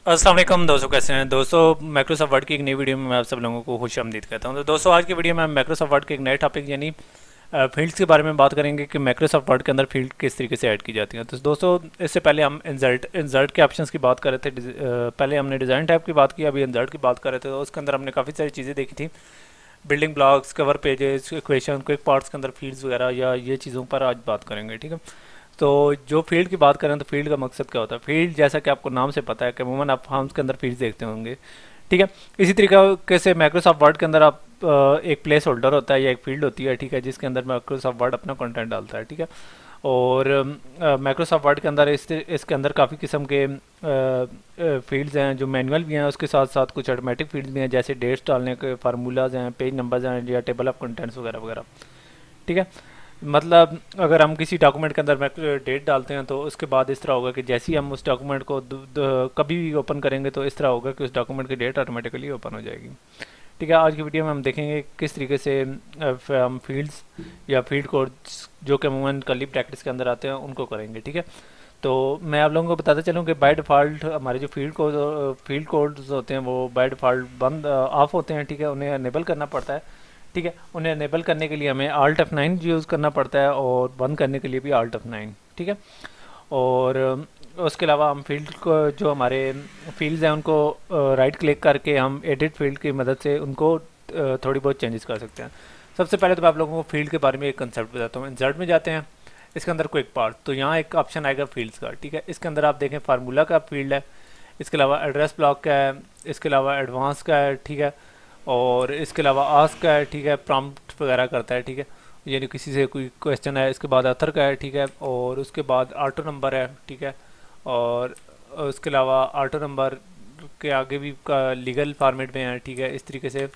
अस्सलाम वालेकुम दोस्तों, कैसे हैं दोस्तों। माइक्रोसॉफ्ट वर्ड की एक नई वीडियो में मैं आप सब लोगों को खुशामदीद कहता हूं। तो दोस्तों, आज की वीडियो में हम माइक्रोसॉफ्ट वर्ड के एक नए टॉपिक यानी फील्ड्स के बारे में बात करेंगे कि माइक्रोसॉफ्ट वर्ड के अंदर फील्ड किस तरीके से ऐड की जाती हैं। तो दोस्तों, इससे पहले हम इंसर्ट के ऑप्शंस की बात कर रहे थे। पहले हमने डिज़ाइन टाइप की बात की, अभी इंसर्ट की बात कर रहे थे। तो उसके अंदर हमने काफ़ी सारी चीज़ें देखी थी, building blocks, cover pages, equation, quick parts के अंदर फील्ड्स वगैरह, या ये चीज़ों पर आज बात करेंगे। ठीक है। तो जो फील्ड की बात करें तो फील्ड का मकसद क्या होता है। फील्ड जैसा कि आपको नाम से पता है कि अमूमन आप फॉर्म्स के अंदर फील्ड देखते होंगे। ठीक है। इसी तरीके से माइक्रोसॉफ्ट वर्ड के अंदर आप एक प्लेस होल्डर होता है या एक फील्ड होती है, ठीक है, जिसके अंदर माइक्रोसॉफ्ट वर्ड अपना कंटेंट डालता है। ठीक है। और माइक्रोसॉफ्ट वर्ड के अंदर इसके अंदर काफ़ी किस्म के फील्ड्स हैं जो मैनुअल भी हैं, उसके साथ साथ कुछ ऑटोमेटिक फील्ड्स भी हैं, जैसे डेट्स डालने के फार्मूलाज हैं, पेज नंबर्स हैं, या टेबल ऑफ कंटेंट्स वगैरह वगैरह। ठीक है। मतलब अगर हम किसी डॉक्यूमेंट के अंदर डेट डालते हैं तो उसके बाद इस तरह होगा कि जैसे ही हम उस डॉक्यूमेंट को कभी भी ओपन करेंगे तो इस तरह होगा कि उस डॉक्यूमेंट की डेट ऑटोमेटिकली ओपन हो जाएगी। ठीक है। आज की वीडियो में हम देखेंगे किस तरीके से हम फील्ड्स या फील्ड कोड्स जो कि अमूमन कर्ली ब्रैकेट्स के अंदर आते हैं उनको करेंगे। ठीक है। तो मैं आप लोगों को बताता चलूँ कि बाय डिफ़ॉल्ट हमारे जो फील्ड कोड्स होते हैं वो बाय डिफ़ॉल्ट बंद ऑफ होते हैं। ठीक है। उन्हें अनेबल करना पड़ता है। ठीक है। उन्हें अनेबल करने के लिए हमें Alt F9 यूज़ करना पड़ता है, और बंद करने के लिए भी Alt F9। ठीक है। और उसके अलावा हम फील्ड को, जो हमारे फील्ड्स हैं, उनको राइट क्लिक करके हम एडिट फील्ड की मदद से उनको थोड़ी बहुत चेंजेस कर सकते हैं। सबसे पहले तो मैं आप लोगों को फील्ड के बारे में एक कंसेप्ट बताता हूँ। इंसर्ट में जाते हैं, इसके अंदर क्विक पार्ट, तो यहाँ एक ऑप्शन आएगा फील्ड्स का। ठीक है। इसके अंदर आप देखें फार्मूला का फील्ड है, इसके अलावा एड्रेस ब्लॉक का है, इसके अलावा एडवांस का है। ठीक है। और इसके अलावा आस्क का है। ठीक है। प्रॉम्प्ट वगैरह करता है। ठीक है। यानी किसी से कोई क्वेश्चन है। इसके बाद अथर का है। ठीक है। और उसके बाद ऑटो नंबर है। ठीक है। और उसके अलावा ऑटो नंबर के आगे भी का लीगल फॉर्मेट में है। ठीक है। इस तरीके से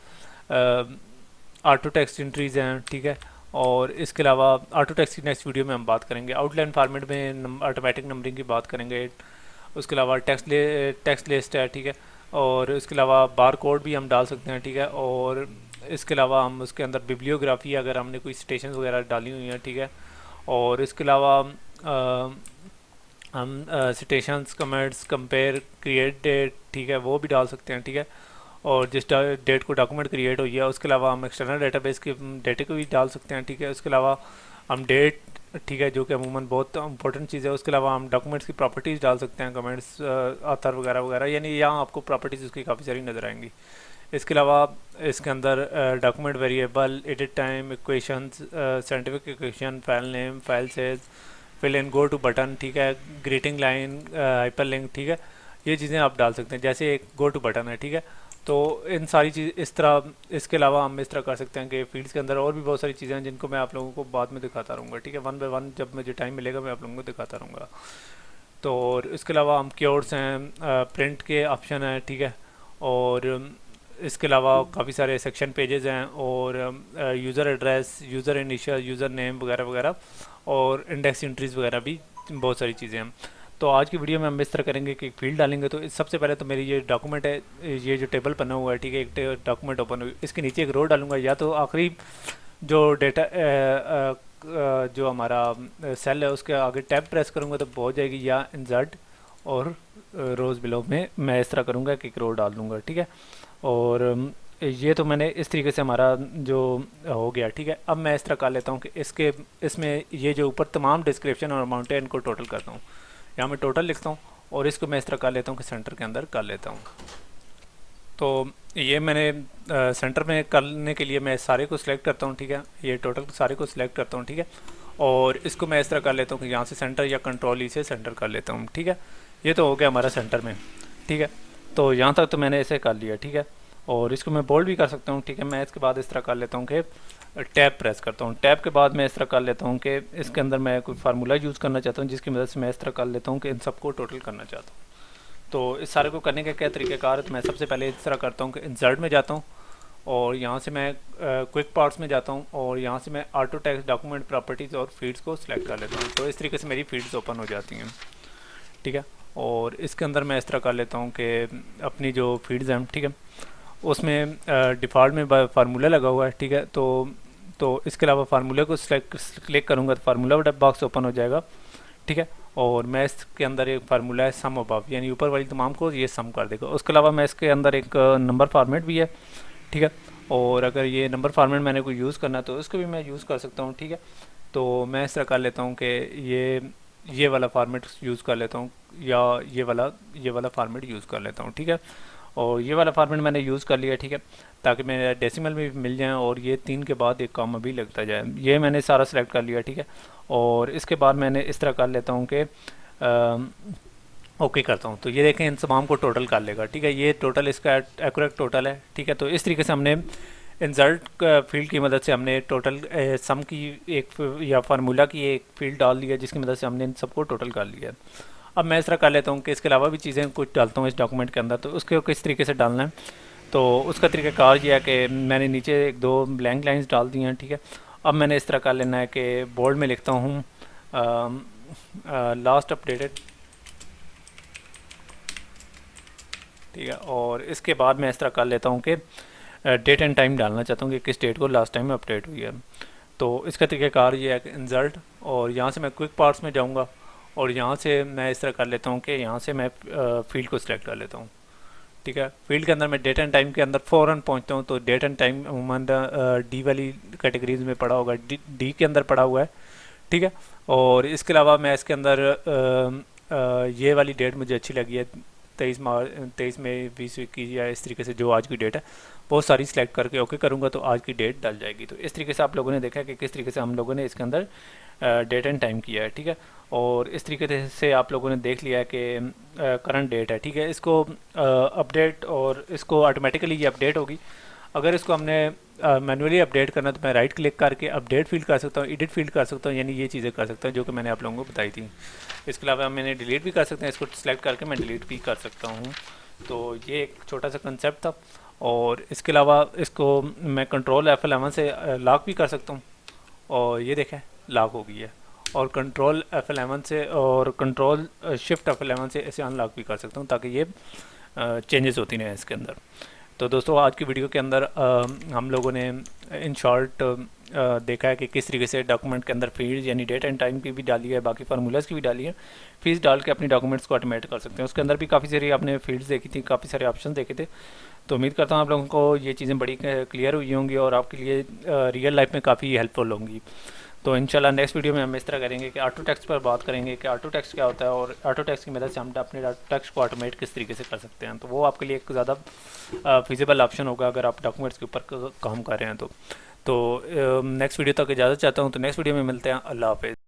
ऑटो टेक्स्ट एंट्रीज हैं। ठीक है। और इसके अलावा ऑटो टेक्स्ट की नेक्स्ट वीडियो में हम बात करेंगे। आउटलाइन फॉर्मेट में ऑटोमेटिक नंबरिंग की बात करेंगे। उसके अलावा टेक्स्ट लिस्ट है। ठीक है। और इसके अलावा बार कोड भी हम डाल सकते हैं। ठीक है। और इसके अलावा हम उसके अंदर बिब्लियोग्राफी, अगर हमने कोई स्टेशन वगैरह डाली हुई हैं। ठीक है। और इसके अलावा हम सिटेशंस, कमेंट्स, कंपेयर, क्रिएट डेट, ठीक है, वो भी डाल सकते हैं। ठीक है। और जिस डेट को डॉक्यूमेंट क्रिएट हुई है, उसके अलावा हम एक्सटर्नल डेटाबेस के डेटे को भी डाल सकते हैं। ठीक है। उसके अलावा हम डेट, ठीक है, जो कि अमूमन बहुत इंपॉर्टेंट चीज़ है। उसके अलावा हम डॉक्यूमेंट्स की प्रॉपर्टीज़ डाल सकते हैं, कमेंट्स, आथर वगैरह वगैरह, यानी यहाँ आपको प्रॉपर्टीज़ उसकी काफ़ी सारी नज़र आएंगी। इसके अलावा इसके अंदर document variable, edit time, equations, scientific equation, file name, file size, fill in, go to button, ठीक है, ग्रीटिंग लाइन, हाइपर लिंक, ठीक है, ये चीज़ें आप डाल सकते हैं। जैसे एक गो टू बटन है। ठीक है। तो इन सारी चीज़ इस तरह, इसके अलावा हम इस तरह कर सकते हैं कि फील्ड्स के अंदर और भी बहुत सारी चीज़ें हैं जिनको मैं आप लोगों को बाद में दिखाता रहूँगा। ठीक है। वन बाय वन जब मुझे टाइम मिलेगा मैं आप लोगों को दिखाता रहूँगा। तो और इसके अलावा हम कीवर्ड्स हैं, प्रिंट के ऑप्शन हैं। ठीक है। और इसके अलावा काफ़ी सारे सेक्शन पेजेस हैं, और user address, user initial, user name वगैरह वगैरह, और इंडेक्स एंट्रीज़ वगैरह भी बहुत सारी चीज़ें हैं। तो आज की वीडियो में हम इस तरह करेंगे कि फील्ड डालेंगे। तो सबसे पहले तो मेरी ये डॉक्यूमेंट है, ये जो टेबल बना हुआ है। ठीक है। एक डॉक्यूमेंट ओपन हुई, इसके नीचे एक रो डालूंगा, या तो आखिरी जो डेटा जो हमारा सेल है उसके आगे टैब प्रेस करूँगा तो पहुँच जाएगी, या इंसर्ट और रोज़ बिलो में मैं इस तरह करूँगा कि एक रो डाल दूँगा। ठीक है। और ये तो मैंने इस तरीके से हमारा जो हो गया। ठीक है। अब मैं इस तरह कर लेता हूँ कि इसमें ये जो ऊपर तमाम डिस्क्रिप्शन और अमाउंट है इनको टोटल करता हूँ। यहाँ मैं टोटल लिखता हूँ, और इसको मैं इस तरह कर लेता हूँ कि सेंटर के अंदर कर लेता हूँ। तो ये मैंने सेंटर में करने के लिए मैं सारे को सिलेक्ट करता हूँ। ठीक है। ये टोटल सारे को सिलेक्ट करता हूँ। ठीक है। और इसको मैं इस तरह कर लेता हूँ कि यहाँ से सेंटर, या कंट्रोल ई से सेंटर कर लेता हूँ। ठीक है। ये तो हो गया हमारा सेंटर में। ठीक है। तो यहाँ तक तो मैंने ऐसे कर लिया। ठीक है। और इसको मैं बोल्ड भी कर सकता हूँ। ठीक है। मैं इसके बाद इस तरह कर लेता हूँ कि टैब प्रेस करता हूँ। टैब के बाद मैं इस तरह कर लेता हूँ कि इसके अंदर मैं कोई फार्मूला यूज़ करना चाहता हूँ, जिसकी मदद से मैं इस तरह कर लेता हूँ कि इन सबको टोटल करना चाहता हूँ। तो इस सारे को करने का क्या तरीक़ाकार है, तो मैं सबसे पहले इस तरह करता हूँ कि इंसर्ट में जाता हूँ, और यहाँ से मैं क्विक पार्ट्स में जाता हूँ, और यहाँ से मैं ऑटो टेक्स्ट, डॉक्यूमेंट प्रॉपर्टीज़ और फील्ड्स को सिलेक्ट कर लेता हूँ। तो इस तरीके से मेरी फील्ड्स ओपन हो जाती हैं। ठीक है। और इसके अंदर मैं इस तरह कर लेता हूँ कि अपनी जो फील्ड्स हैं, ठीक है, उसमें डिफ़ॉल्ट में फार्मूला लगा हुआ है। ठीक है। तो इसके अलावा फार्मूले को सिलेक्ट क्लिक करूँगा तो फार्मूला बॉक्स ओपन हो जाएगा। ठीक है। और मैं इसके अंदर एक फार्मूला है सम अबव, यानी ऊपर वाली तमाम को ये सम कर देगा। उसके अलावा मैं इसके अंदर एक नंबर फॉर्मेट भी है, ठीक है। और अगर ये नंबर फॉर्मेट मैंने कोई यूज़ करना है तो इसको भी मैं यूज़ कर सकता हूँ, ठीक है। तो मैं इस तरह कर लेता हूँ कि ये वाला फार्मेट यूज़ कर लेता हूँ, या ये वाला फार्मेट यूज़ कर लेता हूँ, ठीक है। और ये वाला फार्मेट मैंने यूज़ कर लिया, ठीक है, ताकि मेरे डेसिमल में भी मिल जाए और ये 3 के बाद एक कॉमा भी लगता जाए। ये मैंने सारा सेलेक्ट कर लिया, ठीक है। और इसके बाद मैंने इस तरह कर लेता हूँ कि ओके करता हूँ, तो ये देखें इन तमाम को टोटल कर लेगा, ठीक है। ये टोटल इसका एक्यूरेट टोटल है, ठीक है। तो इस तरीके से हमने इंसर्ट फील्ड की मदद से हमने टोटल सम की एक या फार्मूला की एक फील्ड डाल दिया, जिसकी मदद से हमने इन सबको टोटल कर लिया। अब मैं इस तरह कर लेता हूँ कि इसके अलावा भी चीज़ें कुछ डालता हूँ इस डॉक्यूमेंट के अंदर, तो उसको किस तरीके से डालना है। तो उसका तरीक़ाकार ये है कि मैंने नीचे एक दो ब्लैंक लाइंस डाल दी हैं, ठीक है। अब मैंने इस तरह कर लेना है कि बोल्ड में लिखता हूँ लास्ट अपडेटेड, ठीक है। और इसके बाद मैं इस तरह कर लेता हूँ कि डेट एंड टाइम डालना चाहता हूँ कि किस डेट को लास्ट टाइम अपडेट हुई है। तो इसका तरीक़ाकार ये है कि इंसर्ट, और यहाँ से मैं क्विक पार्ट्स में जाऊँगा और यहाँ से मैं इस तरह कर लेता हूँ कि यहाँ से मैं फील्ड को सिलेक्ट कर लेता हूँ, ठीक है। फील्ड के अंदर मैं डेट एंड टाइम के अंदर फ़ौरन पहुँचता हूँ। तो डेट एंड टाइम अमूमन डी वाली कैटेगरीज में पड़ा होगा, डी के अंदर पड़ा हुआ है, ठीक है। और इसके अलावा मैं इसके अंदर ये वाली डेट मुझे अच्छी लगी है, 23 मई 2021, या इस तरीके से जो आज की डेट है वो सारी सिलेक्ट करके ओके करूँगा तो आज की डेट डल जाएगी। तो इस तरीके से आप लोगों ने देखा कि किस तरीके से हम लोगों ने इसके अंदर डेट एंड टाइम किया है, ठीक है। और इस तरीके से आप लोगों ने देख लिया है कि करंट डेट है, ठीक है। इसको अपडेट, और इसको ऑटोमेटिकली ये अपडेट होगी। अगर इसको हमने मैनुअली अपडेट करना तो मैं राइट क्लिक करके अपडेट फील्ड कर सकता हूँ, एडिट फील्ड कर सकता हूँ, यानी ये चीज़ें कर सकता हूँ जो कि मैंने आप लोगों को बताई थी। इसके अलावा मैंने डिलीट भी कर सकते हैं, इसको सिलेक्ट करके मैं डिलीट भी कर सकता हूँ। तो ये एक छोटा सा कंसेप्ट था। और इसके अलावा इसको मैं कंट्रोल F11 से लॉक भी कर सकता हूँ, और ये देखें लॉक हो गई है। और कंट्रोल F11 से और कंट्रोल शिफ्ट F11 से इसे अनलॉक भी कर सकता हूँ, ताकि ये चेंजेस होती रहें इसके अंदर। तो दोस्तों आज की वीडियो के अंदर हम लोगों ने इन शॉर्ट देखा है कि किस तरीके से डॉक्यूमेंट के अंदर फील्ड यानी डेट एंड टाइम की भी डाली है, बाकी फार्मूलाज की भी डाली है। फीस डाल के अपनी डॉक्यूमेंट्स को ऑटोमेट कर सकते हैं। उसके अंदर भी काफ़ी सारी आपने फील्ड्स देखी थी, काफ़ी सारे ऑप्शन देखे थे। तो उम्मीद करता हूँ आप लोगों को ये चीज़ें बड़ी क्लियर हुई होंगी और आपके लिए रियल लाइफ में काफ़ी हेल्पफुल होंगी। तो इंशाल्लाह नेक्स्ट वीडियो में हम इस तरह करेंगे कि ऑटो टेक्स्ट पर बात करेंगे कि ऑटो टेक्स्ट क्या होता है, और ऑटो टेक्स्ट की मदद से हम अपने टेक्स्ट को ऑटोमेट किस तरीके से कर सकते हैं। तो वो आपके लिए एक ज़्यादा फिजिबल ऑप्शन होगा अगर आप डॉक्यूमेंट्स के ऊपर काम कर रहे हैं। तो नेक्स्ट वीडियो तक इजाज़त चाहता हूँ। तो नेक्स्ट वीडियो में मिलते हैं। अल्लाह हाफ़िज़।